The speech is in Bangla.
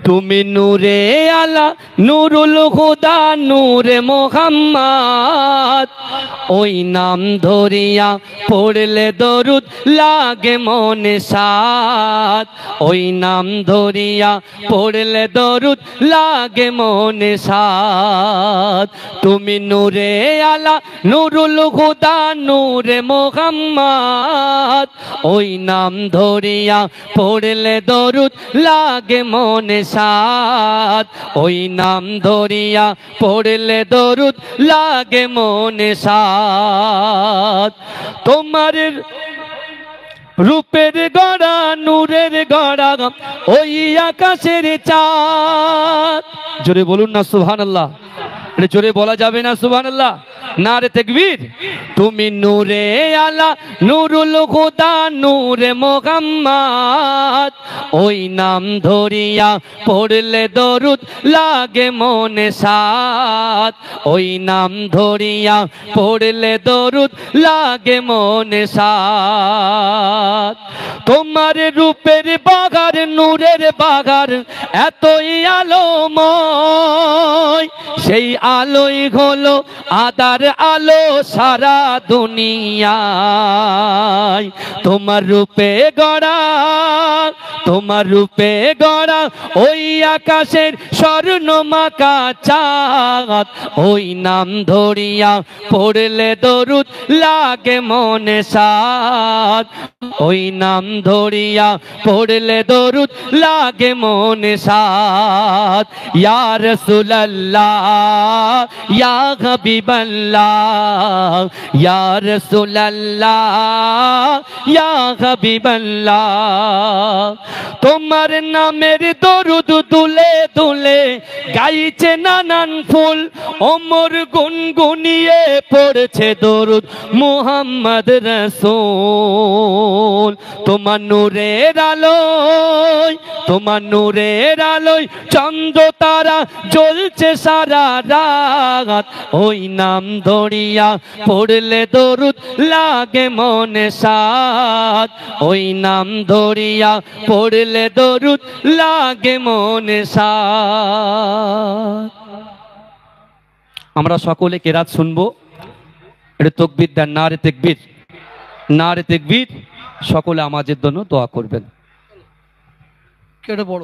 তুমি নূরে আলা নুরুল হুদা নূরে মোহাম্মদ, ওই নাম ধরিয়া পড়লে দরুদ লাগে মনে সাদ, ওই নাম ধরিয়া পড়লে দরুদ লাগে মনে সাদ। তুমি নূরে আলা নুরুল হুদা নূরে মোহাম্মদ, ওই নাম ধরিয়া পড়লে দরুদ লাগে মনে সাদ, ওই নাম ধরিয়া পড়লে দরুদ লাগে মনে সাদ। তোমার রূপের গড়া নূরের গড়া ওই আকাশের চাঁদ। জোরে বলুন না সুবহানাল্লাহ। জোরে বলা যাবে না সুবহানাল্লাহ? নারে তাকবীর। তুমি নূরে আলা নুরুল হুদা নূরে মোহাম্মদ, ওই নাম ধরিয়া পড়লে দরুদ লাগে মনে সাদ, ওই নাম ধরিয়া পড়লে দরুদ লাগে মনে সাদ। তোমার রূপের বাগার নূরের বাগার এতই আলোময়, সেই আলোই হলো আদার আলো সারা দুনিয়ায়। তোমার রূপে গড়া, তোমার রূপে গড়া ওই আকাশের স্বর্ণমাকা চাঁদ, ওই নাম ধরিয়া পড়লে দরুদ লাগে মনে সাদ, ওই নাম ধরিয়া পড়লে দরুদ লাগে মনে সাদ। ইয়া রাসূলুল্লাহ ইয়া হাবিবাল্লাহ, ইয়া রাসূলুল্লাহ ইয়া হাবিবাল্লাহ। তোমার নামের দরুদ দুলে দুলে গাইছে নানান ফুল, ওমর গুনগুনিয়ে পড়ছে দরুদ মুহাম্মদ রাসূল। তোমার নূরের আলোয়, তোমার নূরের আলোয় চন্দ্র তারা জ্বলছে সারা রাত, ওই নাম ধরিয়া পড়লে দরুদ লাগে মনে সাদ, ওই নাম ধরিয়া পড়লে দরুদ লাগে মনে সাদ। আমরা সকলে কেরাত শুনবো। এটা তাকবীর দেন, নারে তাকবীর, নারে তাকবীর। সকলে আমাদের জন্য দোয়া করবেন। কেটে বড়